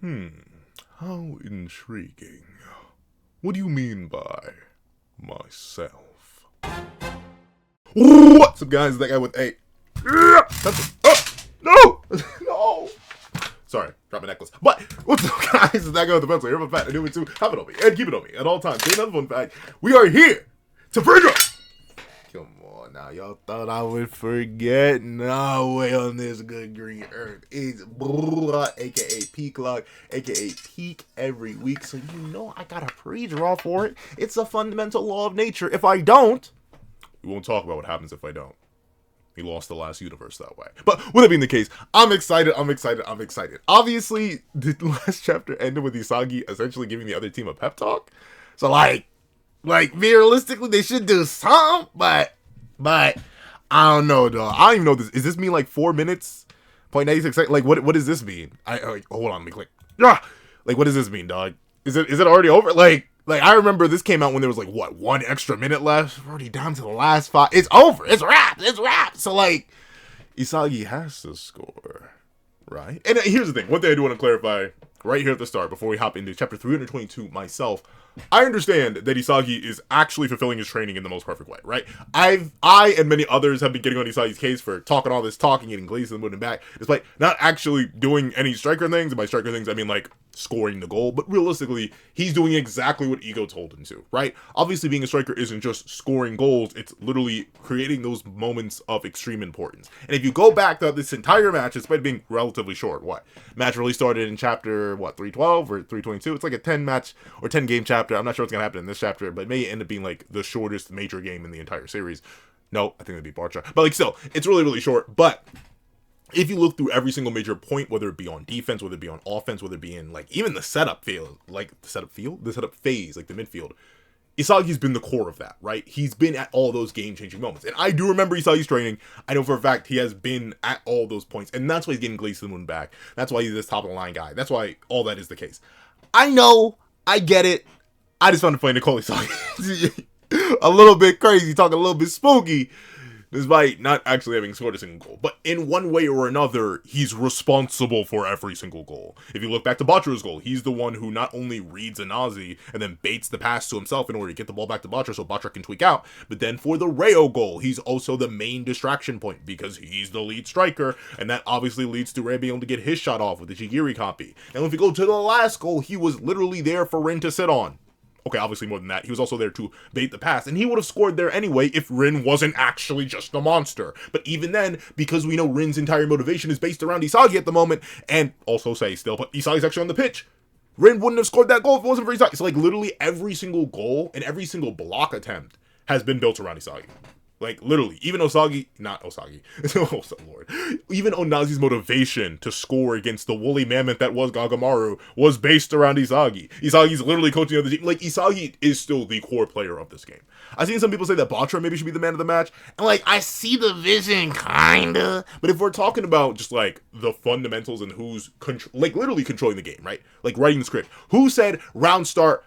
Hmm, how intriguing. What do you mean by myself? What's up, guys? That guy with a. No! No! Sorry, drop my necklace. But what's up, guys? It's that guy with the pencil. Here, I'm a fat. I do it too. Have it on me and keep it on me at all times. Say another fun fact. We are here to figure. Come on now, y'all thought I would forget? No way on this good green earth. It's blah, aka peak log, aka peak every week. So you know I got a pre-draw for it. It's a fundamental law of nature. If I don't, we won't talk about what happens if I don't. He lost the last universe that way. But with that being the case, I'm excited. Obviously, the last chapter ended with Isagi essentially giving the other team a pep talk. So like realistically, they should do something, but I don't know, dog. I don't even know this. Is this mean like 4 minutes? 0.96 seconds? Like what does this mean? Hold on, let me click. Like what does this mean, dog? Is it already over? Like I remember this came out when there was like what, 1 extra minute left. We're already down to the last 5. It's over. It's wrapped. So like Isagi has to score, right? And here's the thing. One thing I do want to clarify right here at the start before we hop into chapter 322 myself. I understand that Isagi is actually fulfilling his training in the most perfect way, right? I and many others have been getting on Isagi's case for talking all this talking, getting glazed and moving back, despite not actually doing any striker things. And by striker things, I mean like scoring the goal. But realistically, he's doing exactly what Ego told him to, right? Obviously, being a striker isn't just scoring goals. It's literally creating those moments of extreme importance. And if you go back to this entire match, despite being relatively short, match really started in chapter, 312 or 322? It's like a 10 match or 10 game chapter. I'm not sure what's going to happen in this chapter, but it may end up being like the shortest major game in the entire series. No, I think it'd be Bartra. But like still, it's really, really short. But if you look through every single major point, whether it be on defense, whether it be on offense, whether it be in like even the setup field, like the setup phase, like the midfield, Isagi's been the core of that, right? He's been at all those game-changing moments. And I do remember Isagi's training. I know for a fact he has been at all those points. And that's why he's getting glazed to the moon back. That's why he's this top-of-the-line guy. That's why all that is the case. I know. I get it. I just found it funny to call Isagi a little bit crazy, talking a little bit spooky, despite not actually having scored a single goal. But in one way or another, he's responsible for every single goal. If you look back to Batra's goal, he's the one who not only reads Anazi and then baits the pass to himself in order to get the ball back to Batra so Batra can tweak out. But then for the Rayo goal, he's also the main distraction point because he's the lead striker, and that obviously leads to Ray being able to get his shot off with the Shigiri copy. And if you go to the last goal, he was literally there for Rin to sit on. Okay, obviously more than that. He was also there to bait the pass, and he would have scored there anyway if Rin wasn't actually just a monster. But even then, because we know Rin's entire motivation is based around Isagi at the moment, and also say still, but Isagi's actually on the pitch, Rin wouldn't have scored that goal if it wasn't for Isagi. So like literally every single goal and every single block attempt has been built around Isagi. Like, literally, even Isagi, not Isagi, oh, Lord, even Onazi's motivation to score against the woolly mammoth that was Gagamaru was based around Isagi. Isagi's literally coaching the other team. Like, Isagi is still the core player of this game. I've seen some people say that Batra maybe should be the man of the match, and, like, I see the vision, kinda. But if we're talking about just, like, the fundamentals and who's, literally controlling the game, right? Like, writing the script. Who said, round start,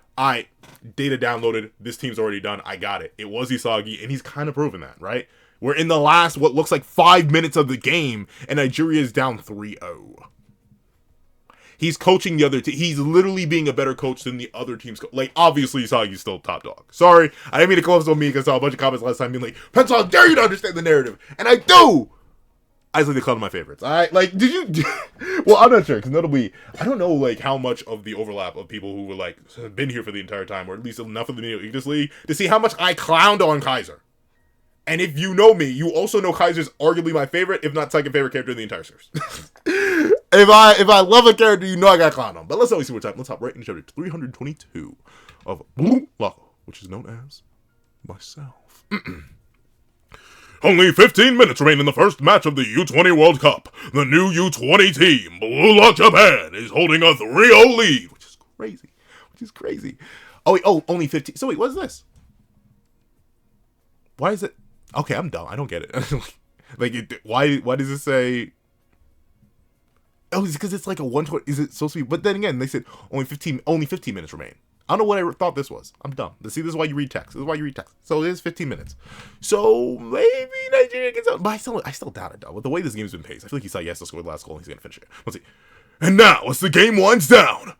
data downloaded, this team's already done, I got it. It was Isagi, and he's kind of proven that, right? We're in the last, what looks like 5 minutes of the game, and Nigeria is down 3-0. He's coaching the other team. He's literally being a better coach than the other team's like, obviously, Isagi's still top dog. Sorry, I didn't mean to close on me because I saw a bunch of comments last time being like, Pencil, how dare you to understand the narrative? And I do! I just like to call them my favorites. Alright, like, did you? Well, I'm not sure, because notably, I don't know, like, how much of the overlap of people who were, like, have been here for the entire time, or at least enough of the Neo Ignis League, to see how much I clowned on Kaiser. And if you know me, you also know Kaiser's arguably my favorite, if not second favorite character in the entire series. If I love a character, you know I got clowned on. But let's always see what time. Let's hop right into chapter 322 of Laco, which is known as myself. Only 15 minutes remain in the first match of the U20 World Cup. The new U20 team, Blue Lock Japan, is holding a 3-0 lead, which is crazy. Oh, wait, only 15. So wait, what is this? Why is it? Okay, I'm dumb. I don't get it. Why does it say? Oh, it's because it's like a 120. Is it supposed to be? But then again, they said only 15 minutes remain. I don't know what I thought this was. I'm dumb. See, this is why you read text. So it is 15 minutes. So maybe Nigeria gets out. But I still doubt it, though. With the way this game's been paced, I feel like Isagi has to score the last goal and he's going to finish it. Let's see. And now, as the game winds down...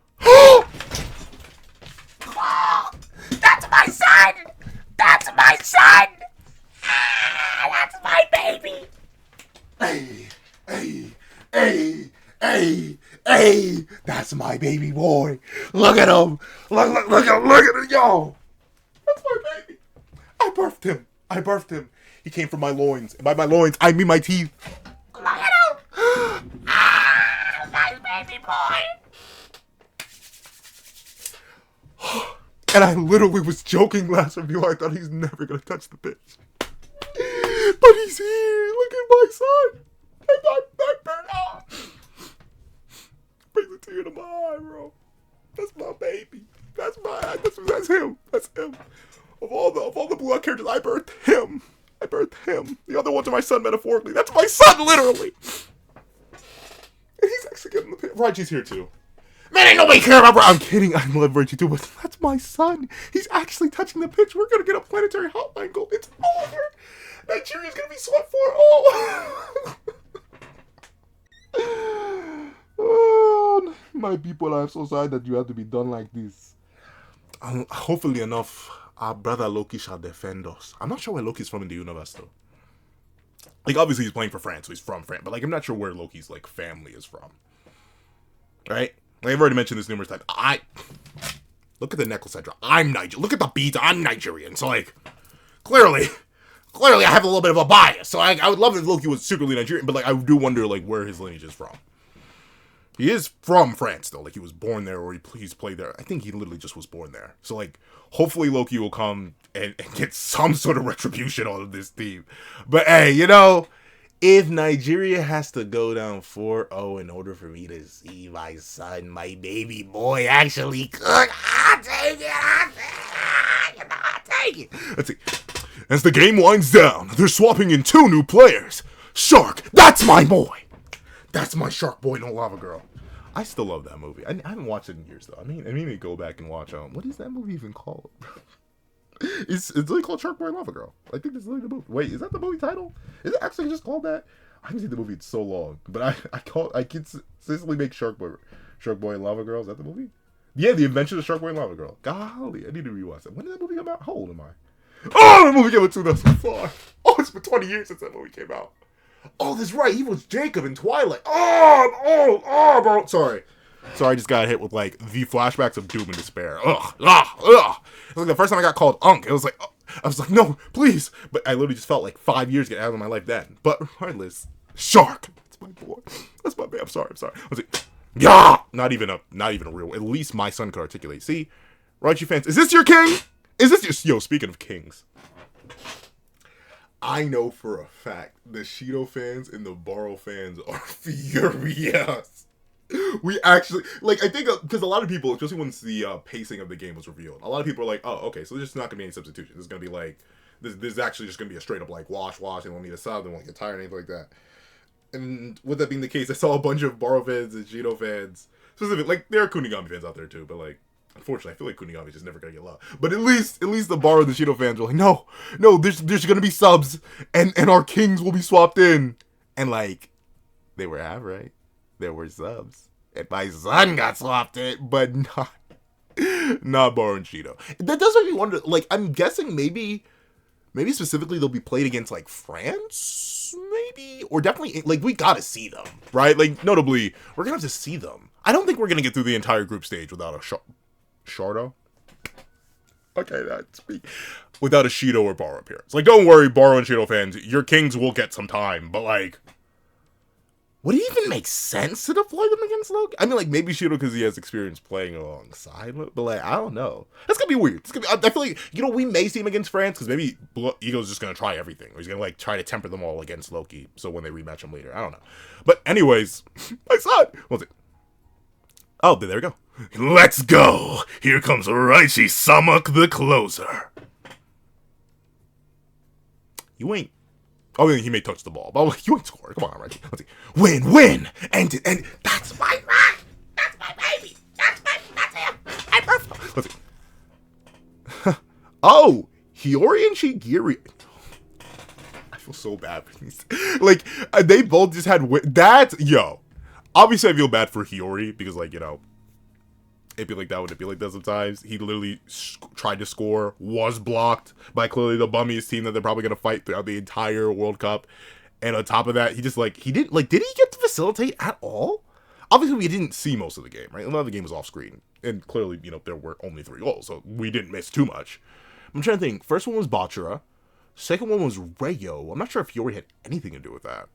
That's my son! That's my son! That's my baby! Hey, that's my baby boy. Look at him. Look at him, yo. That's my baby. I birthed him. He came from my loins. And by my loins, I mean my teeth. Look at him. My baby boy. And I literally was joking last review. I thought he's never going to touch the pitch. But he's here. Look at my son. I got that burn off. Brings a tear to my eye, bro. That's my baby. That's him. That's him. Of all the Blue Lock characters, I birthed him. The other ones are my son metaphorically. That's my son, literally. And he's actually getting the pitch. Raichi's here too. Man, ain't nobody care about I'm kidding. I love Raichi too, but that's my son. He's actually touching the pitch. We're gonna get a planetary hotline goal. It's over. Nigeria's gonna be swept for it. Oh, my people, I'm so sorry that you have to be done like this. Hopefully enough, our brother Loki shall defend us. I'm not sure where Loki's from in the universe, though. Like, obviously he's playing for France, so he's from France. But, like, I'm not sure where Loki's, like, family is from. Right? Like, I've already mentioned this numerous times. Look at the necklace I draw. I'm Nigerian. Look at the beads. I'm Nigerian. So, like, clearly I have a little bit of a bias. So, I would love if Loki was secretly Nigerian. But, like, I do wonder, like, where his lineage is from. He is from France, though. Like, he was born there, or he's played there. I think he literally just was born there. So, like, hopefully Loki will come and get some sort of retribution on this team. But, hey, you know, if Nigeria has to go down 4-0 in order for me to see my son, my baby boy, actually cook, I'll take it. Let's see. As the game winds down, they're swapping in 2 new players. Shark, that's my boy. That's my Shark Boy, No Lava Girl. I still love that movie. I haven't watched it in years, though. I mean to go back and watch, what is that movie even called? It's really called Shark Boy and Lava Girl. I think that's really the movie. Wait, is that the movie title? Is it actually just called that? I haven't seen the movie in so long. But I consistently make Shark Boy and Lava Girl. Is that the movie? Yeah, The Adventures of Shark Boy and Lava Girl. Golly, I need to rewatch it. When did that movie come out? How old am I? Oh, that movie came out in 2005. Oh, it's been 20 years since that movie came out. Oh, that's right. He was Jacob in Twilight. Oh, bro. Sorry, I just got hit with, like, the flashbacks of doom and despair. Ugh. It was like the first time I got called Unk. It was like, I was like, no, please. But I literally just felt like 5 years get out of my life then. But regardless, Shark. That's my boy. That's my babe. I'm sorry. I was like, yeah. Not even a real. At least my son could articulate. See, Raichi fans, is this your king? Is this your? Yo, speaking of kings. I know for a fact the Shido fans and the Baro fans are furious. We actually, like, I think, because a lot of people, especially once the pacing of the game was revealed, a lot of people are like, oh, okay, so there's just not going to be any substitution. There's going to be, like, this is actually just going to be a straight up, like, wash, they won't need a sub, they won't get tired, anything like that. And with that being the case, I saw a bunch of Baro fans and Shido fans, specifically, like, there are Kunigami fans out there too, but, like, unfortunately, I feel like Kunigami's just never gonna get love. But at least the Baro and the Shido fans were like, no, there's gonna be subs, and our kings will be swapped in. And, like, they were right. There were subs. And my son got swapped in, but not Baro and Shido. That does make me wonder, like, I'm guessing maybe specifically they'll be played against, like, France, maybe? Or definitely, like, we gotta see them, right? Like, notably, we're gonna have to see them. I don't think we're gonna get through the entire group stage without a Shardo? Okay, that's me. Without a Shido or Baro appearance. Like, don't worry, Baro and Shido fans, your kings will get some time, but, like, would it even make sense to deploy them against Loki? I mean, like, maybe Shido because he has experience playing alongside, but, like, I don't know. That's gonna be weird. I feel like, you know, we may see him against France, because maybe Ego's just gonna try everything, or he's gonna, like, try to temper them all against Loki, so when they rematch him later, I don't know. But anyways, my son! What was it? Oh, there we go. Let's go! Here comes Raichi Samuk the closer. You ain't... Oh, he may touch the ball, but you ain't scoring. Come on, Raichi. Let's see. Win! And that's my man! That's my baby! That's him! I'm perfect! Let's see. Oh! Hiyori and Shigiri. I feel so bad for these. Like, they both just had... That's... Yo. Obviously, I feel bad for Hiyori because, like, you know, it'd be like that when it be like that sometimes. He literally tried to score, was blocked by clearly the bummiest team that they're probably going to fight throughout the entire World Cup. And on top of that, he just, like, did he get to facilitate at all? Obviously, we didn't see most of the game, right? A lot of the game was off screen. And clearly, you know, there were only 3 goals, so we didn't miss too much. I'm trying to think. First one was Bachara. Second one was Rayo. I'm not sure if Hiyori had anything to do with that.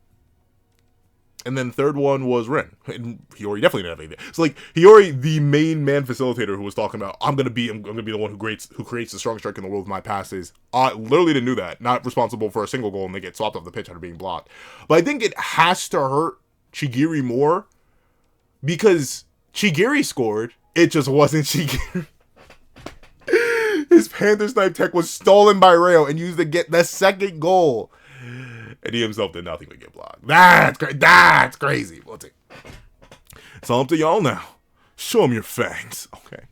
And then third one was Rin. And Hiyori definitely didn't have anything. So, like, Hiyori, the main man facilitator who was talking about, I'm gonna be the one who creates the strongest striker in the world with my passes. Literally didn't do that. Not responsible for a single goal, and they get swapped off the pitch after being blocked. But I think it has to hurt Chigiri more because Chigiri scored. It just wasn't Chigiri. His Panther Snipe tech was stolen by Rayo and used to get the second goal. And he himself did nothing but get blocked. That's crazy. Let's see. It's all up to y'all now. Show him your fangs. Okay.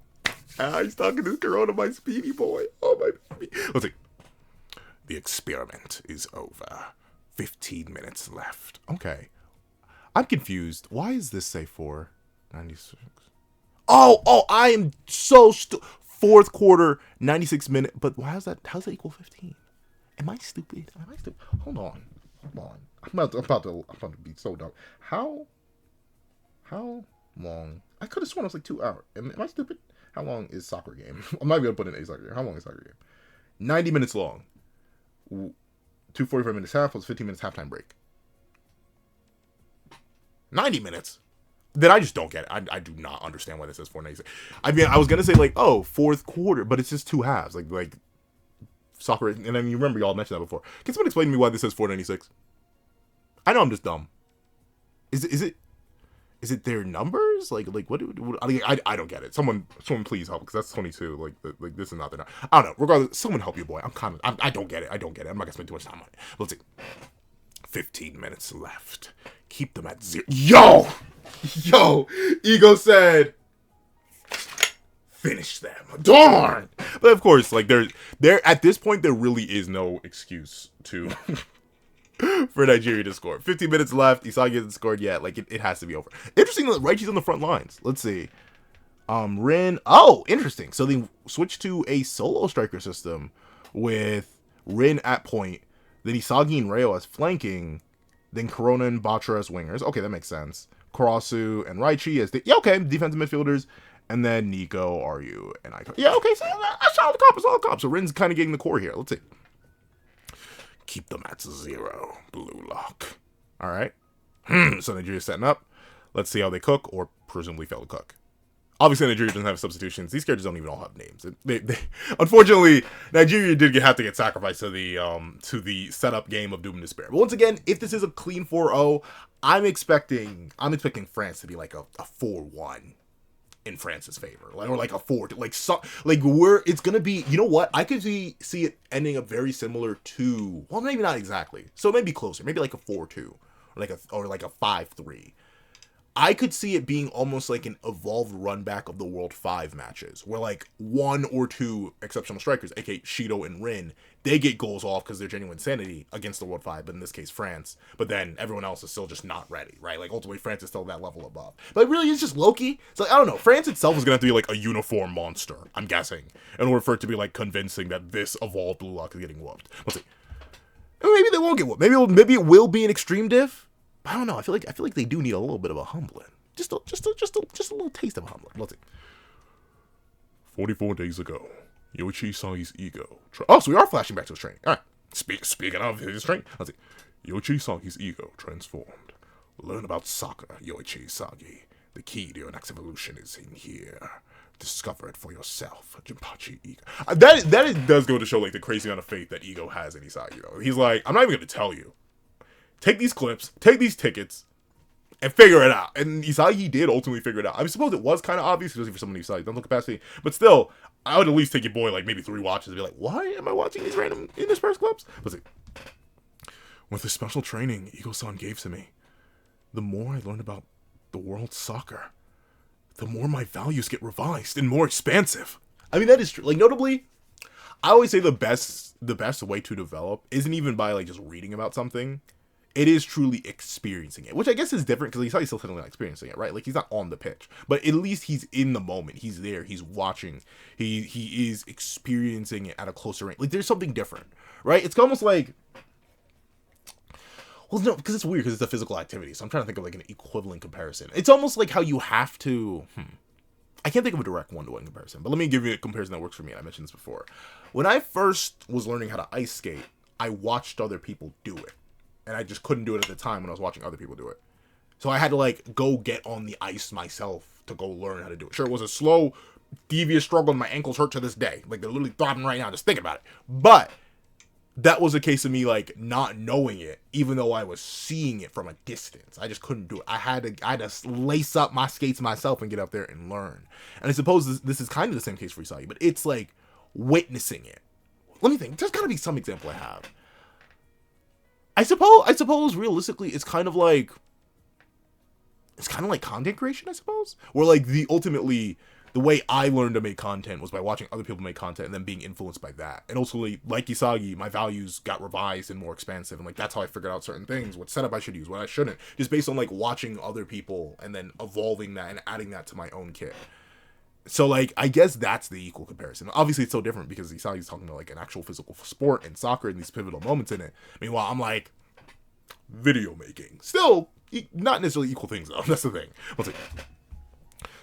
He's talking to Corona, my speedy boy. Oh, my baby. Let's see. The experiment is over. 15 minutes left. Okay. I'm confused. Why is this say 496? Oh, I am so fourth quarter, 96 minutes. But how's that equal 15? Am I stupid? Hold on. I'm about to be so dumb. How long? I could have sworn it was like 2 hours. Am I stupid? How long is soccer game? I'm not even gonna put in a soccer game. How long is soccer game? 90 minutes long. 245 minutes half plus 15 minutes halftime break. 90 minutes. Then I just don't get it. I do not understand why this says 496. I mean, I was gonna say like, oh, fourth quarter, but it's just 2 halves. Like soccer, and I mean, you remember y'all mentioned that before. Can someone explain to me why this says 496? I know I'm just dumb. Is it their numbers? Like what I don't get it. Someone please help, because that's 22. Like this is not their number. I don't know. Regardless, someone help your boy. I don't get it. I'm not gonna spend too much time on it. Let's see. 15 minutes left. Keep them at 0. Yo, Ego said, finish them. Darn. But of course, like there at this point, there really is no excuse to for Nigeria to score. 15 minutes left. Isagi hasn't scored yet. Like it has to be over. Interesting that Raichi's on the front lines. Let's see. Rin. Oh, interesting. So they switched to a solo striker system with Rin at point, then Isagi and Rayo as flanking, then Corona and Bachara as wingers. Okay, that makes sense. Karasu and Raichi as defensive midfielders, and then Nico, Ryu, and Aiko. Yeah, okay, so that's all the cops. So Rin's kind of getting the core here. Let's see. Keep them at 0. Blue lock. All right. So Nigeria's setting up. Let's see how they cook, or presumably fail to cook. Obviously, Nigeria doesn't have substitutions. These characters don't even all have names. Unfortunately, Nigeria did have to get sacrificed to the setup game of Doom and Despair. But once again, if this is a clean 4-0, I'm expecting France to be like a 4-1 in France's favor, or like a 4, where it's gonna be. You know what? I could see it ending up very similar to, well, maybe not exactly. So maybe closer, maybe like a 4-2, or like a 5-3. I could see it being almost like an evolved run back of the World 5 matches, where like 1 or 2 exceptional strikers, aka Shido and Rin, they get goals off because they're genuine sanity against the World 5, but in this case France. But then everyone else is still just not ready, right? Like ultimately France is still that level above. But it really is just Loki. It's like, I don't know, France itself is gonna have to be like a uniform monster, I'm guessing, in order for it to be like convincing that this evolved Blue Lock is getting whooped. Let's see. Maybe they won't get whooped. Maybe it will be an extreme diff. I don't know. I feel like they do need a little bit of a humbling. Just a little taste of a humbling. Let's see. 44 days ago, Yoichi Isagi's ego. So we are flashing back to his training. All right. Speaking of his training, let's see. Yoichi Isagi's ego transformed. Learn about soccer, Yoichi Isagi. The key to your next evolution is in here. Discover it for yourself, Jinpachi Ego. That does go to show like the crazy amount of faith that Ego has in Isagi. Though he's like, I'm not even going to tell you. Take these clips, take these tickets, and figure it out. And Isagi did ultimately figure it out. I suppose it was kind of obvious, especially for someone who Isagi doesn't capacity. But still, I would at least take your boy like maybe 3 watches and be like, why am I watching these random interspersed clips? Let's see. With the special training Ego-san gave to me, the more I learn about the world's soccer, the more my values get revised and more expansive. I mean, that is true. Like, notably, I always say the best way to develop isn't even by like just reading about something. it is truly experiencing it, which I guess is different because he's still technically not experiencing it, right? Like, he's not on the pitch, but at least he's in the moment. He's there. He's watching. He is experiencing it at a closer range. Like, there's something different, right? It's almost like, well, no, because it's weird because it's a physical activity. So I'm trying to think of like an equivalent comparison. It's almost like how you have to. I can't think of a direct one-to-one comparison, but let me give you a comparison that works for me. And I mentioned this before. When I first was learning how to ice skate, I watched other people do it. And I just couldn't do it at the time when I was watching other people do it. So I had to, like, go get on the ice myself to go learn how to do it. Sure, it was a slow, devious struggle, and my ankles hurt to this day. Like, they're literally throbbing right now just thinking about it. But that was a case of me, like, not knowing it, even though I was seeing it from a distance. I just couldn't do it. I had to lace up my skates myself and get up there and learn. And I suppose this is kind of the same case for Isagi, but it's, like, witnessing it. Let me think. There's got to be some example I have. I suppose realistically it's kind of like content creation, I suppose. Where like ultimately the way I learned to make content was by watching other people make content and then being influenced by that. And also like Isagi, my values got revised and more expansive, and like that's how I figured out certain things, what setup I should use, what I shouldn't, just based on like watching other people and then evolving that and adding that to my own kit. So, like, I guess that's the equal comparison. Obviously, it's so different because Isagi's talking about, like, an actual physical sport and soccer and these pivotal moments in it. Meanwhile, I'm like, video making. Still, not necessarily equal things, though. That's the thing. Let's see.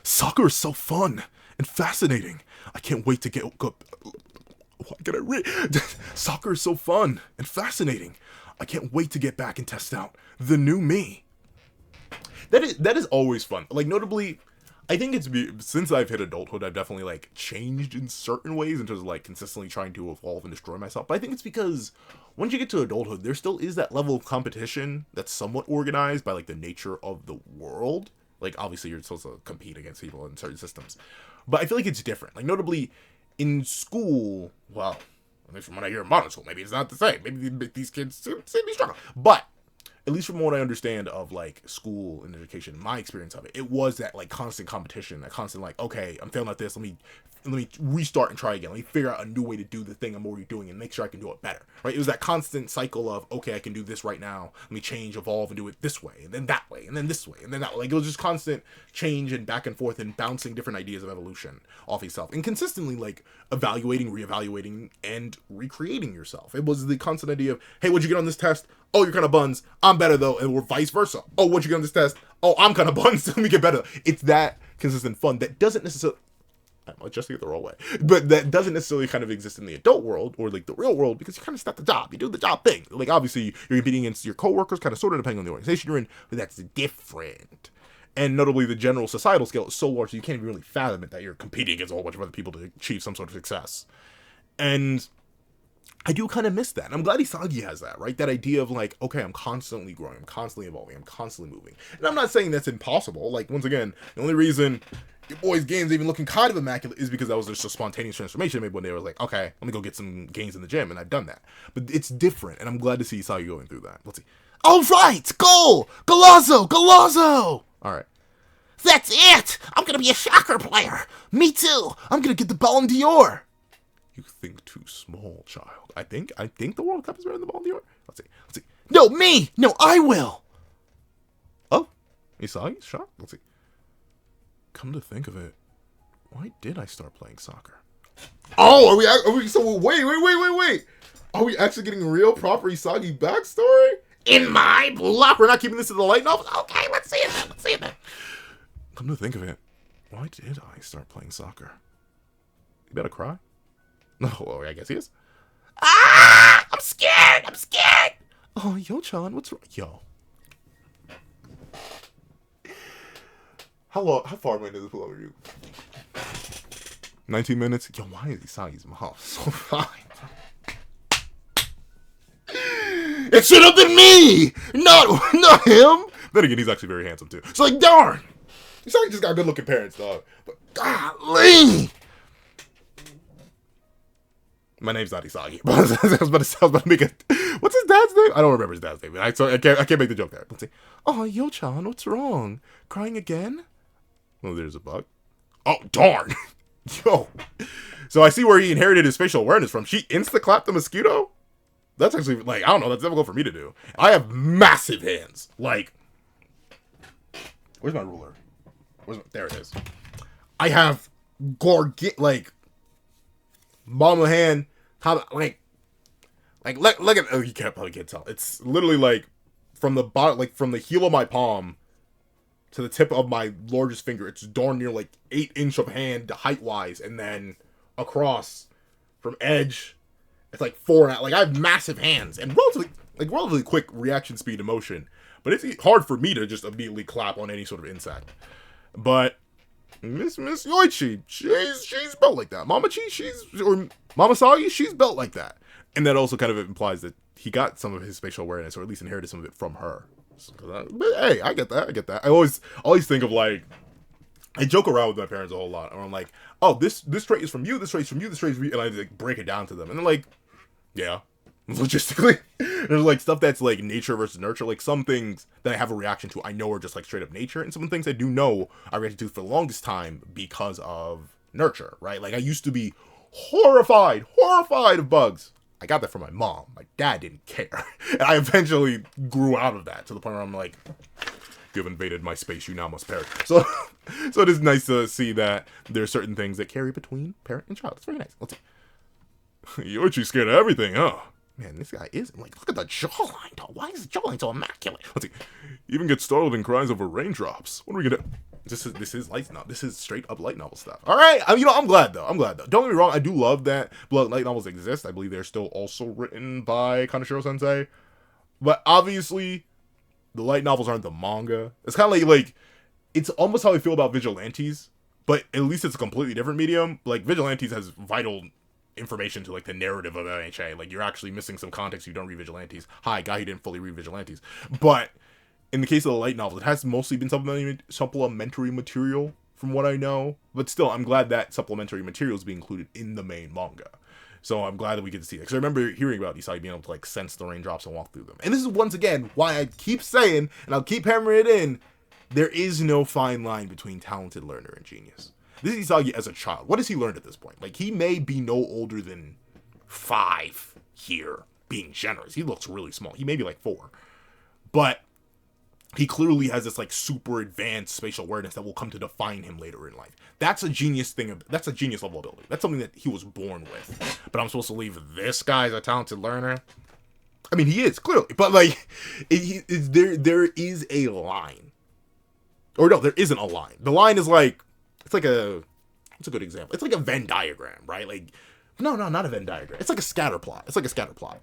Soccer is so fun and fascinating. I can't wait to get... Why can I read? Soccer is so fun and fascinating. I can't wait to get back and test out the new me. That is always fun. Like, notably... I think since I've hit adulthood, I've definitely, like, changed in certain ways in terms of, like, consistently trying to evolve and destroy myself. But I think it's because once you get to adulthood, there still is that level of competition that's somewhat organized by, like, the nature of the world. Like, obviously, you're supposed to compete against people in certain systems. But I feel like it's different. Like, notably, in school, well, at least from what I hear in modern school, maybe it's not the same. Maybe these kids seem to be struggling. But... at least from what I understand of, like, school and education, my experience of it, it was that, like, constant competition, that constant, like, okay, I'm failing at this, let me restart and try again, let me figure out a new way to do the thing I'm already doing and make sure I can do it better, right? It was that constant cycle of, okay, I can do this right now, let me change, evolve, and do it this way, and then that way, and then this way, and then that way. Like, it was just constant change and back and forth and bouncing different ideas of evolution off yourself, and consistently, like, evaluating, reevaluating, and recreating yourself. It was the constant idea of, hey, what'd you get on this test? Oh, you're kind of buns. I'm better, though. And we're vice versa. Oh, what'd you get on this test? Oh, I'm kind of buns. Let me get better. It's that consistent fun that doesn't necessarily... I'm adjusting it the wrong way. But that doesn't necessarily kind of exist in the adult world or, like, the real world because you kind of start the job. You do the job thing. Like, obviously, you're competing against your coworkers, kind of sort of depending on the organization you're in, but that's different. And notably, the general societal scale is so large that you can't even really fathom it that you're competing against a whole bunch of other people to achieve some sort of success. And... I do kind of miss that. And I'm glad Isagi has that, right? That idea of like, okay, I'm constantly growing, I'm constantly evolving, I'm constantly moving. And I'm not saying that's impossible. Like, once again, the only reason your boys' games even looking kind of immaculate is because that was just a spontaneous transformation maybe when they were like, okay, let me go get some gains in the gym, and I've done that. But it's different, and I'm glad to see Isagi going through that. Let's see. All right, goal! Galazzo! Galazzo! All right. That's it! I'm gonna be a soccer player! Me too! I'm gonna get the Ballon d'Or! You think too small, child. I think the World Cup is better than the Ballon d'Or. Let's see. No, me! No, I will! Oh, Isagi's shot? Let's see. Come to think of it, why did I start playing soccer? Oh, are we, so wait. Are we actually getting real proper Isagi backstory? In my block. We're not keeping this to the light novels? Okay, let's see it then. Come to think of it, why did I start playing soccer? You better cry? No, well, I guess he is. Ah! I'm scared! Oh, Yo-chan, what's wrong? Yo. How far am I into this pull-up review? 19 minutes? Yo, why is Isagi's mouth so fine? It should have been me! Not him! Then again, he's actually very handsome, too. It's like, darn! Isagi just got good-looking parents, dog. But, golly! My name's not Isagi. I was about to make it. What's his dad's name? I don't remember his dad's name. I can't make the joke there. Let's see. Oh, Yo-chan, what's wrong? Crying again? Oh, there's a bug. Oh, darn. Yo. So I see where he inherited his facial awareness from. She insta-clapped the mosquito? That's actually, like, I don't know, that's difficult for me to do. I have massive hands. Like, where's my ruler? There it is. I have like, mama hand, like, look at, oh, you probably can't tell. It's literally, like, from the bottom, like, from the heel of my palm to the tip of my largest finger, it's darn near, like, 8-inch of hand height-wise, and then across from edge, it's like 4.5. Like, I have massive hands and relatively quick reaction speed and motion. But it's hard for me to just immediately clap on any sort of insect. But Miss Yoichi, she's built like that. Mama Chi, or Mama Sagi, she's built like that. And that also kind of implies that he got some of his spatial awareness, or at least inherited some of it from her. But hey, I get that. I always think of, like, I joke around with my parents a whole lot. And I'm like, oh, this trait is from you, this trait is from you, this trait is from you. And I like break it down to them. And they're like, yeah. Logistically. There's like stuff that's like nature versus nurture. Like some things that I have a reaction to I know are just like straight up nature. And some things I do know I reacted to for the longest time because of nurture, right? Like I used to be horrified of bugs. I got that from my mom. My dad didn't care. And I eventually grew out of that to the point where I'm like, you've invaded my space, you now must perish. So it is nice to see that there are certain things that carry between parent and child. It's very nice. Let's see. Yoichi's scared of everything, huh? Man, this guy is, like, look at the jawline, though. Why is the jawline so immaculate? Let's see. Even gets startled and cries over raindrops. What are we gonna do? This is light novel. This is straight up light novel stuff. All right, I'm glad though. Don't get me wrong. I do love that light novels exist. I believe they're still also written by Kaneshiro Sensei, but obviously, the light novels aren't the manga. It's kind of like it's almost how I feel about Vigilantes, but at least it's a completely different medium. Like Vigilantes has vital information to like the narrative of NHA. Like you're actually missing some context if you don't read Vigilantes. Hi, guy who didn't fully read Vigilantes. But in the case of the light novels, it has mostly been supplementary material from what I know. But still, I'm glad that supplementary material is being included in the main manga. So I'm glad that we get to see it. Because I remember hearing about Isagi being able to like sense the raindrops and walk through them. And this is once again why I keep saying, and I'll keep hammering it in, there is no fine line between talented learner and genius. This is Isagi as a child. What has he learned at this point? Like, he may be no older than 5 here, being generous. He looks really small. He may be like 4. But he clearly has this, like, super advanced spatial awareness that will come to define him later in life. That's a genius thing. That's a genius level ability. That's something that he was born with. But I'm supposed to leave this guy as a talented learner? I mean, he is, clearly. But, like, there is a line. Or, no, there isn't a line. The line is, like, it's like what's a good example? It's like a Venn diagram, right? Like, no, not a Venn diagram. It's like a scatter plot.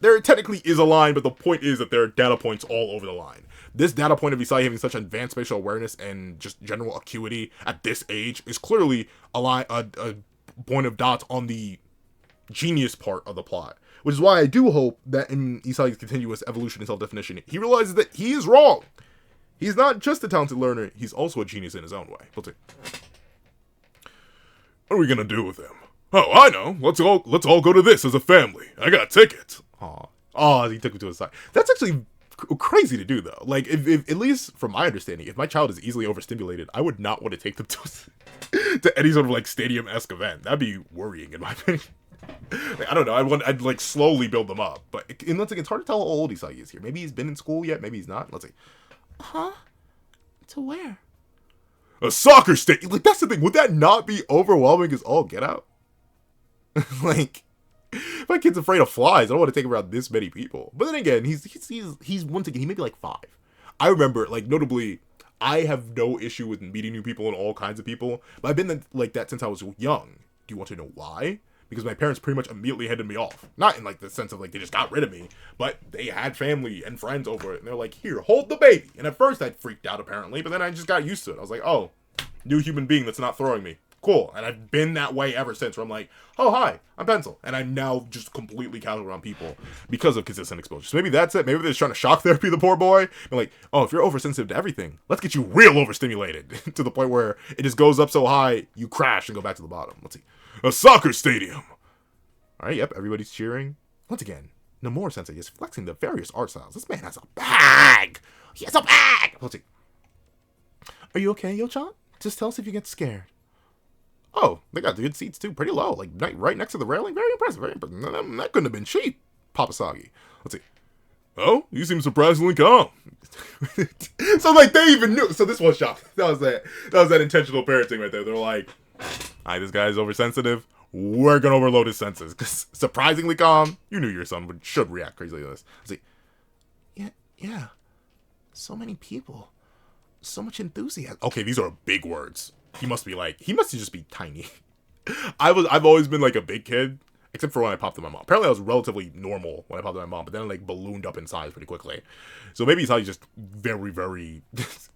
There technically is a line, but the point is that there are data points all over the line. This data point of Isagi having such advanced spatial awareness and just general acuity at this age is clearly a point of dots on the genius part of the plot. Which is why I do hope that in Isagi's continuous evolution and self-definition, he realizes that he is wrong. He's not just a talented learner, he's also a genius in his own way. We'll see. What are we gonna do with him? Oh, I know. Let's all go to this as a family. I got tickets. Aw, he took me to his side. That's actually crazy to do, though. Like, if at least from my understanding, if my child is easily overstimulated, I would not want to take them to any sort of like stadium-esque event. That'd be worrying, in my opinion. Like, I don't know. I'd like slowly build them up. But once again, it's hard to tell how old Isagi is here. Maybe he's been in school yet. Maybe he's not. Let's see. Huh? To where? A soccer stadium. Like, that's the thing. Would that not be overwhelming as all get out? Like, if my kid's afraid of flies, I don't want to take him around this many people. But then again, he's once again, he may be like 5. I remember, like, notably, I have no issue with meeting new people and all kinds of people. But I've been like that since I was young. Do you want to know why? Because my parents pretty much immediately headed me off. Not in, like, the sense of, like, they just got rid of me. But they had family and friends over it. And they're like, here, hold the baby. And at first, I freaked out, apparently. But then I just got used to it. I was like, oh, new human being that's not throwing me. Cool. And I've been that way ever since. Where I'm like, oh, hi, I'm Pencil. And I'm now just completely casual around people because of consistent exposure. So maybe that's it. Maybe they're just trying to shock therapy the poor boy. And like, oh, if you're oversensitive to everything, let's get you real overstimulated. To the point where it just goes up so high, you crash and go back to the bottom. Let's see. A soccer stadium. All right, yep, everybody's cheering. Once again, Nomura Sensei is flexing the various art styles. This man has a bag. He has a bag. Let's see. Are you okay, Yo-chan? Just tell us if you get scared. Oh, they got good seats too, pretty low, like right next to the railing. Very impressive, very impressive. That couldn't have been cheap. Papa Isagi. Let's see. Oh, you seem surprisingly calm. So like they even knew. So this was shock. That was that intentional parenting right there. They're like, this guy's oversensitive. We're gonna overload his senses. Cause surprisingly calm. You knew your son should react crazily to this. Let's see. Yeah. So many people. So much enthusiasm. Okay, these are big words. He must just be tiny. I've always been like a big kid. Except for when I popped in my mom. Apparently I was relatively normal when I popped in my mom, but then I like ballooned up in size pretty quickly. So maybe he's just very, very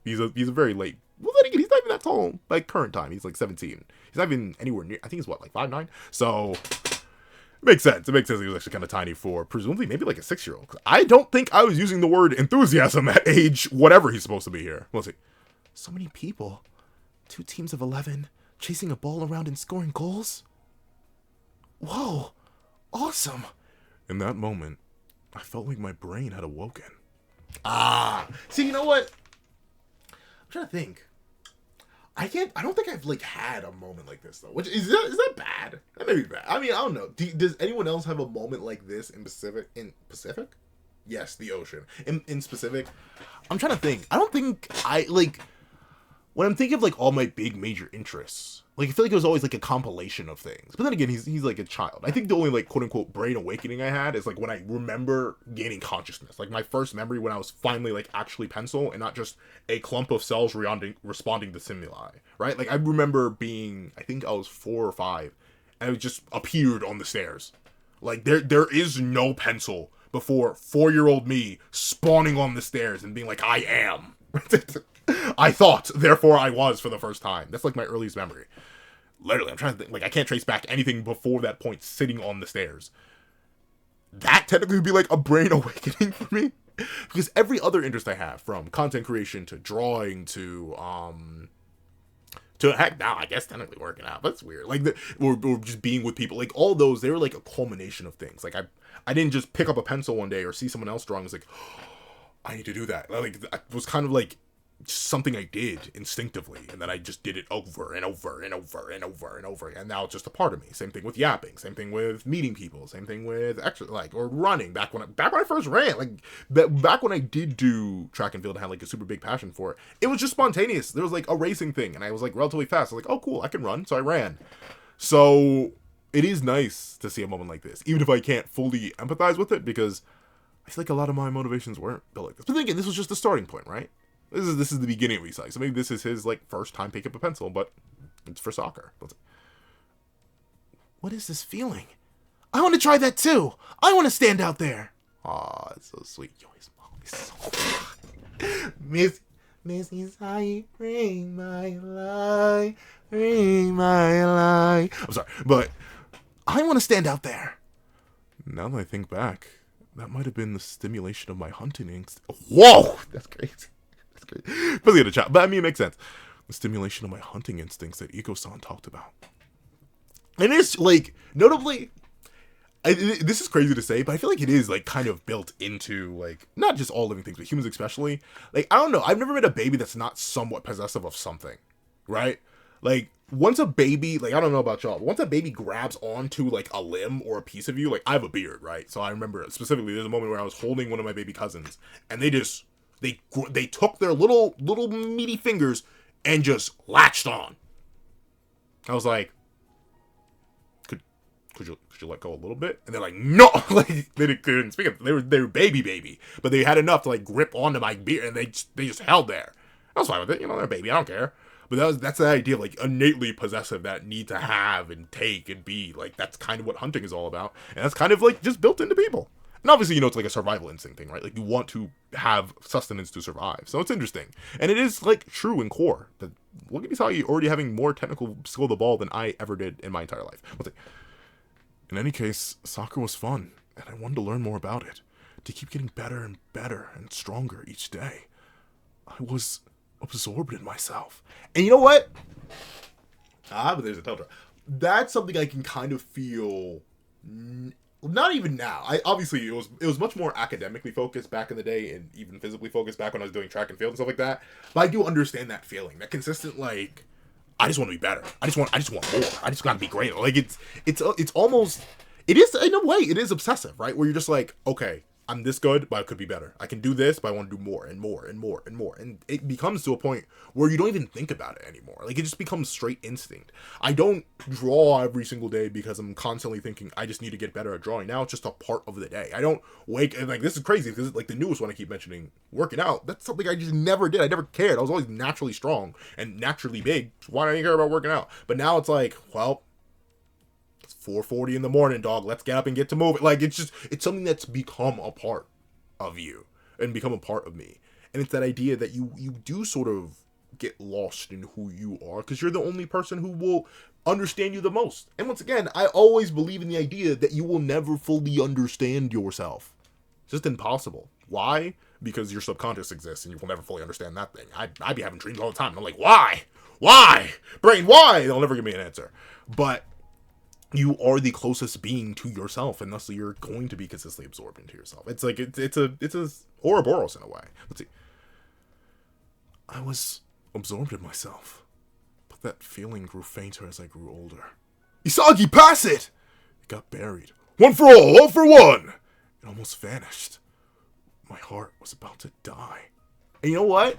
he's a very late. Well, then again, he's not even that tall. Like current time, he's like 17. He's not even anywhere near. I think he's what, like 5'9". So it makes sense. It makes sense. He was actually kind of tiny for presumably maybe like a 6-year-old. I don't think I was using the word enthusiasm at age whatever he's supposed to be here. Let's see. So many people, 2 teams of 11 chasing a ball around and scoring goals. Whoa, awesome. In that moment, I felt like my brain had awoken. See, you know what? I'm trying to think. I don't think I've like had a moment like this though. Which is that bad? That may be bad. I mean, I don't know. Does anyone else have a moment like this in Pacific? Yes, the ocean. In specific, I'm trying to think. I don't think when I'm thinking of like all my big major interests, like I feel like it was always like a compilation of things. But then again, he's like a child. I think the only like quote unquote brain awakening I had is like when I remember gaining consciousness. Like my first memory when I was finally like actually pencil and not just a clump of cells responding to stimuli. Right? Like I remember being, I think I was 4 or 5, and it just appeared on the stairs. Like there is no pencil before 4-year-old me spawning on the stairs and being like, I am. I thought, therefore I was for the first time. That's like my earliest memory. Literally, I'm trying to think, like I can't trace back anything before that point sitting on the stairs. That technically would be like a brain awakening for me. Because every other interest I have, from content creation to drawing to heck now, I guess technically working out. That's weird. Like or just being with people. Like all those, they were like a culmination of things. Like I didn't just pick up a pencil one day or see someone else drawing. I was like, oh, I need to do that. Like I was kind of like something I did instinctively, and then I just did it over and over and over and over and over, and now it's just a part of me. Same thing with yapping, same thing with meeting people, same thing with or running. Back when I first ran, like back when I did do track and field, I had like a super big passion for it. It was just spontaneous. There was like a racing thing, and I was like relatively fast. I was like, oh cool, I can run, so I ran. So it is nice to see a moment like this, even if I can't fully empathize with it, because I feel like a lot of my motivations weren't built like this. But then again, this was just the starting point, right? This is the beginning of Isagi. So maybe this is his like first time picking up a pencil, but it's for soccer. What is this feeling? I want to try that too. I want to stand out there. Aw, it's so sweet. Yo, his mom is so Miss Isagi, bring my life, bring my life. I'm sorry, but I want to stand out there. Now that I think back, that might have been the stimulation of my hunting instinct. Whoa, that's crazy. But I mean, it makes sense. The stimulation of my hunting instincts that Iko-san talked about. And it's like, notably, this is crazy to say, but I feel like it is like kind of built into like not just all living things, but humans especially. Like I don't know, I've never met a baby that's not somewhat possessive of something, right? Like once a baby, like I don't know about y'all, but once a baby grabs onto like a limb or a piece of you, like I have a beard, right? So I remember specifically there's a moment where I was holding one of my baby cousins, and they took their little meaty fingers and just latched on. I was like, could you let go a little bit? And they're like, no, like they couldn't speak of. They were baby, but they had enough to like grip onto my beard, and they just held there. I was fine with it, they're a baby, I don't care. But that's the idea of like innately possessive, that need to have and take and be. Like that's kind of what hunting is all about, and that's kind of like just built into people. And obviously, it's like a survival instinct thing, right? Like, you want to have sustenance to survive. So it's interesting. And it is, like, true in core. That look at Isagi already having more technical skill of the ball than I ever did in my entire life. In any case, soccer was fun, and I wanted to learn more about it. To keep getting better and better and stronger each day. I was absorbed in myself. And you know what? But there's a telltale. That's something I can kind of feel... Not even now. Obviously it was much more academically focused back in the day, and even physically focused back when I was doing track and field and stuff like that. But I do understand that feeling, that consistent like, I just want to be better. I just want more. I just gotta be great. Like it's almost, it is, in a way, it is obsessive, right? Where you're just like, okay, I'm this good, but I could be better. I can do this, but I want to do more and more and more and more. And it becomes to a point where you don't even think about it anymore. Like, it just becomes straight instinct. I don't draw every single day because I'm constantly thinking I just need to get better at drawing. Now it's just a part of the day. I don't wake, and like, this is crazy because like the newest one I keep mentioning, working out, that's something I just never did. I never cared. I was always naturally strong and naturally big. So why do I care about working out? But now it's like, well, 4:40 in the morning, dog. Let's get up and get to moving. Like, it's something that's become a part of you and become a part of me. And it's that idea that you do sort of get lost in who you are because you're the only person who will understand you the most. And once again, I always believe in the idea that you will never fully understand yourself. It's just impossible. Why? Because your subconscious exists and you will never fully understand that thing. I'd be having dreams all the time. And I'm like, why? Why? Brain, why? They'll never give me an answer. But you are the closest being to yourself, and thus you're going to be consistently absorbed into yourself. It's like it's a Ouroboros in a way. Let's see. I was absorbed in myself, but that feeling grew fainter as I grew older. Isagi, pass it! It got buried. One for all for one! It almost vanished. My heart was about to die. And you know what?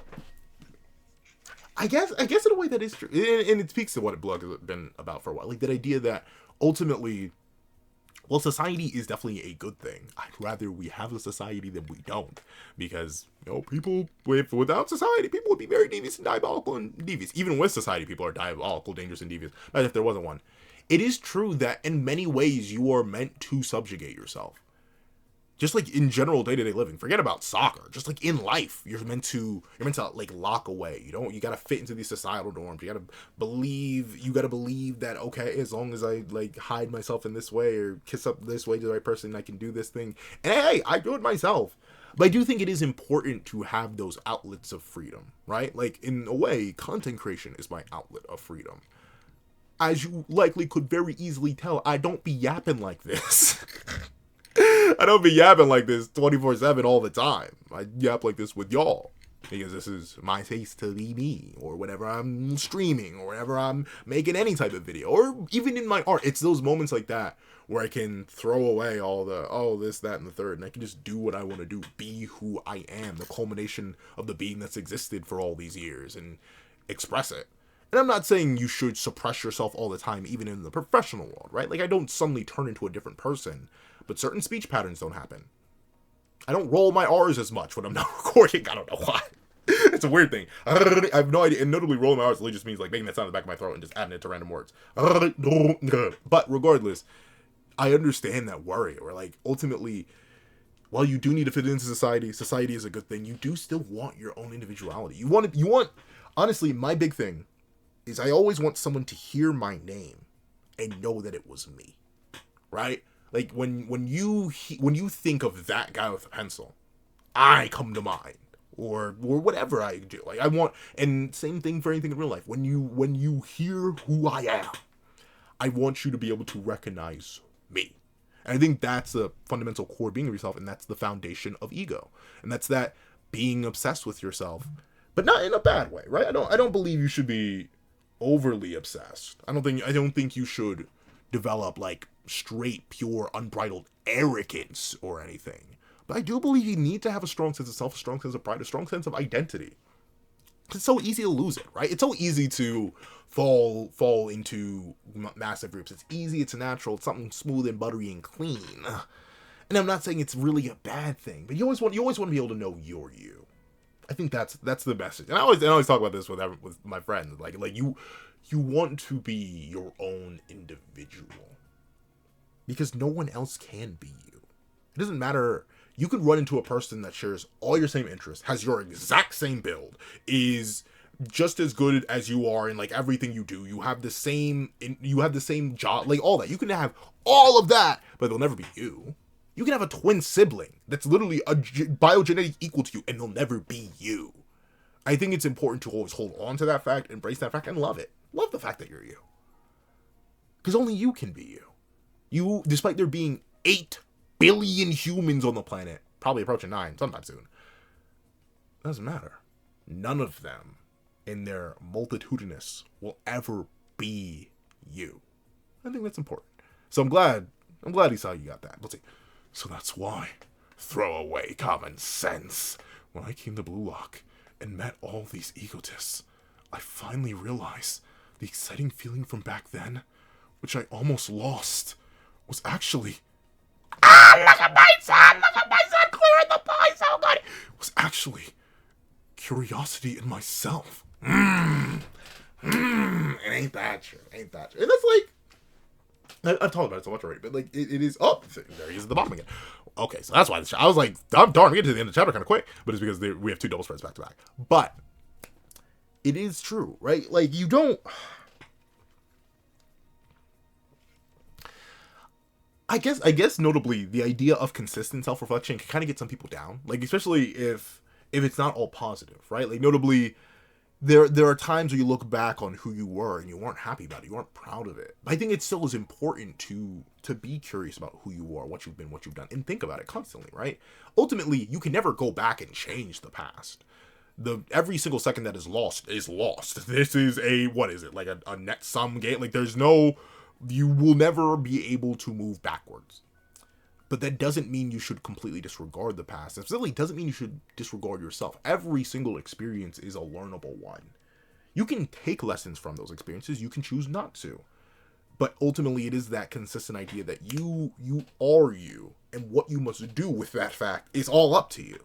I guess in a way that is true, and it speaks to what blog has been about for a while. Like that idea that ultimately, well, society is definitely a good thing. I'd rather we have a society than we don't, because people without society, people would be very devious and diabolical and devious. Even with society, people are diabolical, dangerous, and devious. Not if there wasn't one. It is true that in many ways you are meant to subjugate yourself. Just like in general day-to-day living, forget about soccer. Just like in life, you're meant to like lock away. You gotta fit into these societal norms. You gotta believe that, okay, as long as I like hide myself in this way or kiss up this way to the right person, I can do this thing. And hey, I do it myself. But I do think it is important to have those outlets of freedom, right? Like in a way, content creation is my outlet of freedom. As you likely could very easily tell, I don't be yapping like this. I don't be yapping like this 24/7 all the time. I yap like this with y'all because this is my taste to be me, or whenever I'm streaming, or whenever I'm making any type of video, or even in my art. It's those moments like that where I can throw away all the this, that, and the third, and I can just do what I want to do, be who I am, the culmination of the being that's existed for all these years, and express it. And I'm not saying you should suppress yourself all the time, even in the professional world, right? Like, I don't suddenly turn into a different person, but certain speech patterns don't happen. I don't roll my R's as much when I'm not recording. I don't know why. It's a weird thing. I have no idea. And notably, rolling my R's really just means like making that sound in the back of my throat and just adding it to random words. But regardless, I understand that worry. Or like, ultimately, while you do need to fit into society is a good thing. You do still want your own individuality. You want, honestly, my big thing is I always want someone to hear my name and know that it was me, right? Like when you think of that guy with a pencil, I come to mind, or whatever I do. Like I want, and same thing for anything in real life. When you hear who I am, I want you to be able to recognize me. And I think that's a fundamental core being of yourself, and that's the foundation of ego, and that's that being obsessed with yourself, but not in a bad way, right? I don't believe you should be overly obsessed. I don't think you should develop like straight, pure, unbridled arrogance or anything. But I do believe you need to have a strong sense of self, a strong sense of pride, a strong sense of identity. It's so easy to lose it, right? It's so easy to fall into massive groups. It's easy, it's natural, it's something smooth and buttery and clean. And I'm not saying it's really a bad thing, but you always want to be able to know you're you. I think that's the message. And I always talk about this with my friends. Like you want to be your own individual, because no one else can be you. It doesn't matter. You could run into a person that shares all your same interests, has your exact same build, is just as good as you are in like everything you do. You have the same job, like all that. You can have all of that, but they'll never be you. You can have a twin sibling that's literally a biogenetic equal to you, and they'll never be you. I think it's important to always hold on to that fact, embrace that fact, and love it. Love the fact that you're you. Because only you can be you. You, despite there being 8 billion humans on the planet, probably approaching 9 sometime soon, doesn't matter. None of them, in their multitudinous, will ever be you. I think that's important. So I'm glad I'm glad Isagi got that. Let's see. So that's why. Throw away common sense. When I came to Blue Lock and met all these egotists, I finally realized the exciting feeling from back then, which I almost lost, was actually... look at my son! Look at my son clearing the pie so good! Was actually curiosity in myself. It ain't that true. Ain't that true. And that's like... I've talked about it so much already, but like, it is up. There he is at the bottom again. Okay, so that's why I was like, I'm darn, we get to the end of the chapter kind of quick, but it's because we have two double spreads back to back. But it is true, right? Like, you don't... I guess notably, the idea of consistent self-reflection can kind of get some people down. Like, especially if it's not all positive, right? Like, notably, there are times where you look back on who you were and you weren't happy about it, you weren't proud of it. But I think it still is important to be curious about who you are, what you've been, what you've done, and think about it constantly, right? Ultimately, you can never go back and change the past. Every single second that is lost is lost. This is like a net sum game. Like, you will never be able to move backwards. But that doesn't mean you should completely disregard the past. It certainly doesn't mean you should disregard yourself. Every single experience is a learnable one. You can take lessons from those experiences. You can choose not to. But ultimately, it is that consistent idea that you are you. And what you must do with that fact is all up to you.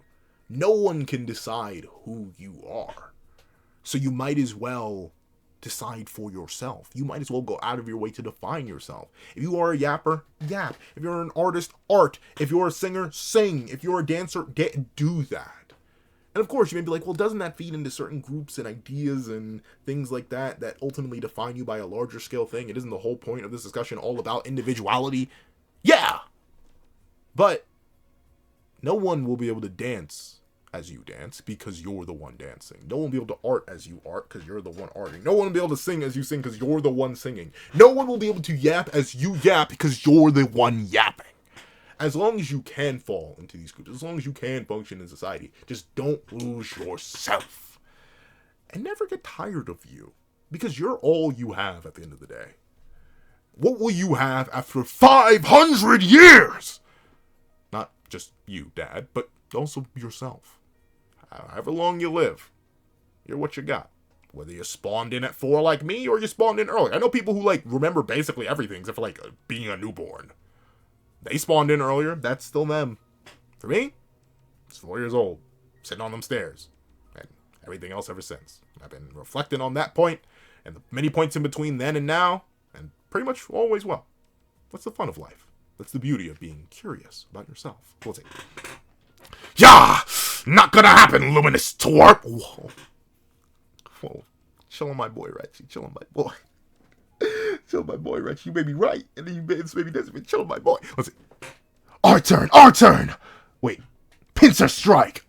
No one can decide who you are. So you might as well decide for yourself. You might as well go out of your way to define yourself. If you are a yapper, yap. If you're an artist, art. If you're a singer, sing. If you're a dancer, do that. And of course, you may be like, well, doesn't that feed into certain groups and ideas and things like that ultimately define you by a larger scale thing? It isn't the whole point of this discussion all about individuality? Yeah! But no one will be able to dance as you dance because you're the one dancing. No one will be able to art as you art because you're the one arting. No one will be able to sing as you sing because you're the one singing. No one will be able to yap as you yap because you're the one yapping. As long as you can fall into these groups, as long as you can function in society, just don't lose yourself. And never get tired of you because you're all you have at the end of the day. What will you have after 500 years? Not just you, Dad, but also yourself. However long you live, you're what you got. Whether you spawned in at 4 like me, or you spawned in early. I know people who, like, remember basically everything except for, like, being a newborn. They spawned in earlier. That's still them. For me, it's 4 years old. Sitting on them stairs. And everything else ever since. I've been reflecting on that point, and the many points in between then and now, and pretty much always well. That's the fun of life. That's the beauty of being curious about yourself. We'll see. Yeah! Not gonna happen, luminous twerp! Whoa. Chill on my boy, Reggie. Chill on my boy. Chill on my boy, Reggie. You may be right, and then you maybe this, but chill on my boy. Let's see. Our turn! Wait. Pincer strike!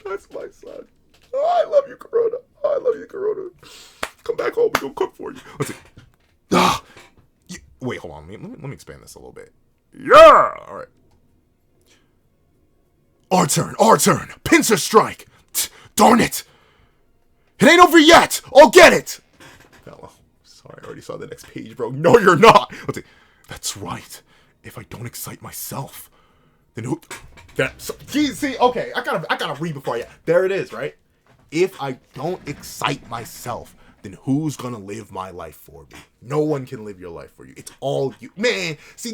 That's my son. Oh, I love you, Corona. Oh, I love you, Corona. Come back home, we're gonna cook for you. Let's see. Wait, hold on. Let me expand this a little bit. Yeah! Alright. Our turn. Pincer strike. Darn it. It ain't over yet. I'll get it. Oh, sorry, I already saw the next page, bro. No, you're not. Let's see. That's right. If I don't excite myself, then who? See, okay. I gotta read before there it is, right? If I don't excite myself, then who's gonna live my life for me? No one can live your life for you. It's all you. Man, see,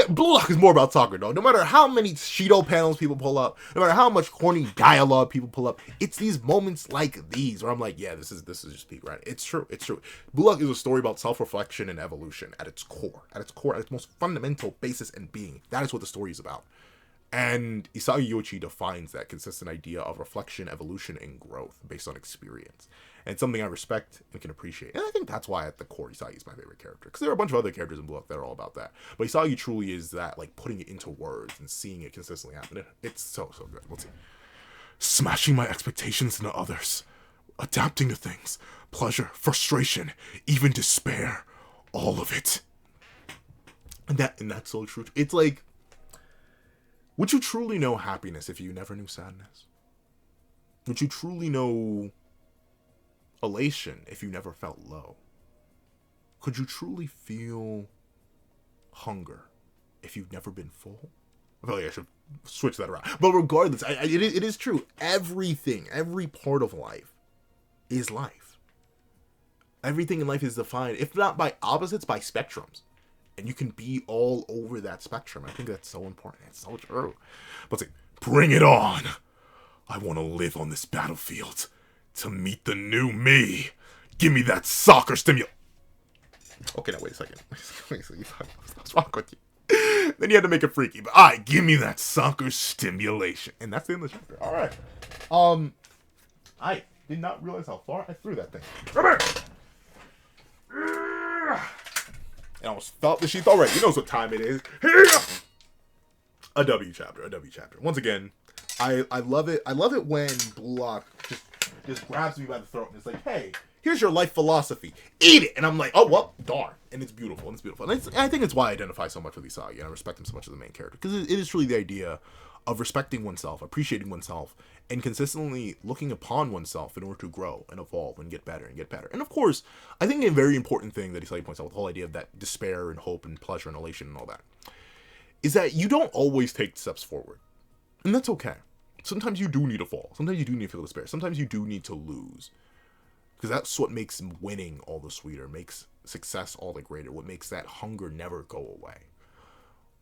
Blue Lock is more about soccer, though. No matter how many Shido panels people pull up, no matter how much corny dialogue people pull up, it's these moments like these where I'm like, yeah, this is just peak, right? It's true. Blue Lock is a story about self-reflection and evolution at its core. At its most fundamental basis and being. That is what the story is about. And Isagi Yoichi defines that consistent idea of reflection, evolution, and growth based on experience. And it's something I respect and can appreciate. And I think that's why at the core Isagi is my favorite character. Because there are a bunch of other characters in Blue Lock that are all about that. But Isagi truly is that, like, putting it into words and seeing it consistently happen. It's so good. Let's see. Smashing my expectations into others. Adapting to things. Pleasure, frustration, even despair. All of it. And that's so true. It's like, would you truly know happiness if you never knew sadness? Would you truly know elation if you never felt low? Could you truly feel hunger if you've never been full. I feel like I should switch that around. But regardless, it is true. Everything, every part of life is life. Everything in life is defined, if not by opposites, by spectrums. And you can be all over that spectrum. I think that's so important. It's so true. But it's like, bring it on. I want to live on this battlefield to meet the new me. Give me that soccer stimulation. Okay, now wait a second. What's wrong with you? Then you had to make it freaky. But alright, give me that soccer stimulation. And that's the end of the chapter. Alright. I did not realize how far I threw that thing. Come here! I almost felt the sheath already. You know what time it is. A W chapter. Once again, I love it. I love it when Block just grabs me by the throat and it's like, hey, here's your life philosophy. Eat it. And I'm like, oh, well, darn. And it's beautiful. And I think it's why I identify so much with Isagi and I respect him so much as the main character. Because it is truly the idea of respecting oneself, appreciating oneself, and consistently looking upon oneself in order to grow and evolve and get better and get better. And of course, I think a very important thing that Isagi points out with the whole idea of that despair and hope and pleasure and elation and all that is that you don't always take steps forward. And that's okay. Sometimes you do need to fall. Sometimes you do need to feel despair. Sometimes you do need to lose. Because that's what makes winning all the sweeter, makes success all the greater, what makes that hunger never go away.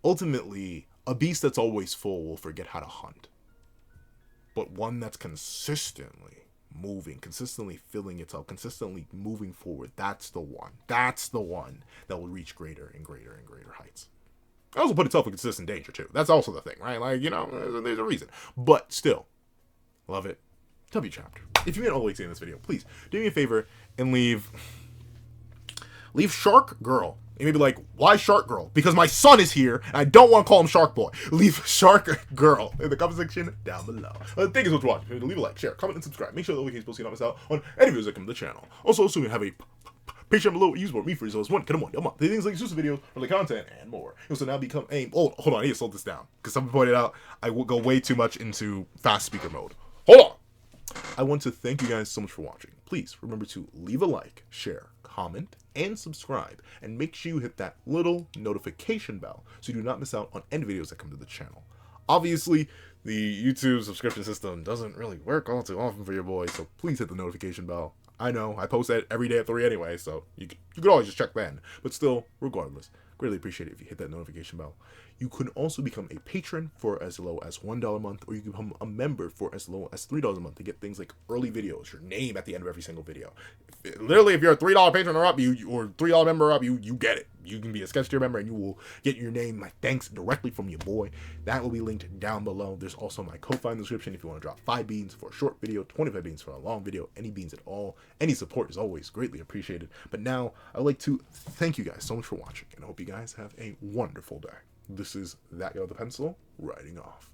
Ultimately, a beast that's always full will forget how to hunt. But one that's consistently moving, consistently filling itself, consistently moving forward, that's the one. That's the one that will reach greater and greater and greater heights. It also put itself in consistent danger, too. That's also the thing, right? Like, you know, there's a reason. But still, love it. W chapter. If you made it all the way to this video, please do me a favor and leave Shark Girl. You may be like, why Shark Girl? Because my son is here, and I don't want to call him Shark Boy. Leave Shark Girl in the comment section down below. Thank you so much for watching. Leave a like, share, comment, and subscribe. Make sure that we can so you don't miss out on any videos that come to the channel. Also, soon we have a Patreon below. Use more me for results. One, get them on. Come on. The things like exclusive videos, early content, and more. You'll also now become a. Oh, hold on. I need to slow this down because someone pointed out I will go way too much into fast speaker mode. Hold on. I want to thank you guys so much for watching. Please remember to leave a like, share, comment, and subscribe. And make sure you hit that little notification bell so you do not miss out on any videos that come to the channel. Obviously, the YouTube subscription system doesn't really work all too often for your boy, so please hit the notification bell. I know, I post that every day at 3 anyway, so you could always just check then. But still, regardless, greatly appreciate it if you hit that notification bell. You can also become a patron for as low as $1 a month, or you can become a member for as low as $3 a month to get things like early videos, your name at the end of every single video. Literally, if you're a $3 patron or up, or $3 member or up, you get it. You can be a sketch tier member and you will get your name, my thanks, directly from your boy. That will be linked down below. There's also my Ko-Fi in the description if you want to drop 5 beans for a short video, 25 beans for a long video, any beans at all. Any support is always greatly appreciated. But now, I would like to thank you guys so much for watching, and I hope you guys have a wonderful day. This is That Guy with the Pencil, writing off.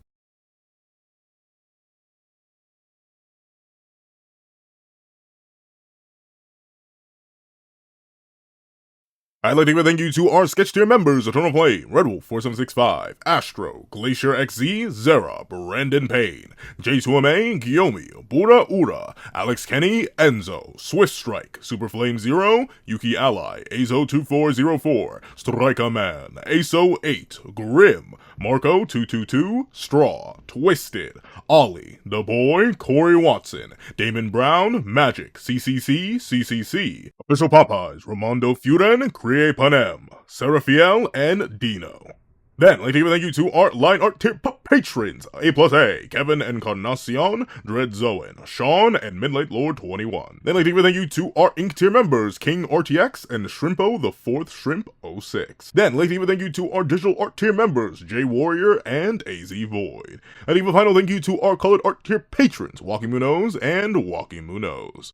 I'd like to give a thank you to our sketch tier members: Eternal Flame, Red Wolf 4765, Astro, Glacier XZ, Zera, Brandon Payne, J2MA, Guillaume, Bura Ura, Alex Kenny, Enzo, Swift Strike, Super Flame Zero, Yuki Ally, Azo2404, Striker Man, Aso8, Grim, Marco 222, Straw, Twisted, Ollie, The Boy, Corey Watson, Damon Brown, Magic, CCC, Official Popeyes, Ramondo Furen, Crie Panem, Seraphiel, and Dino. Then, I'd like to give a thank you to our line art tier patrons: A+A, Kevin Encarnacion, Dread Zoen, Sean, and Midnight Lord 21. Then, I'd like to give a thank you to our ink tier members: King RTX and Shrimpo the 4th Shrimp 06. Then, I'd like to give a thank you to our digital art tier members: J Warrior and AZ Void. I'd give a final thank you to our colored art tier patrons: Walking Munoz and Walking Munoz.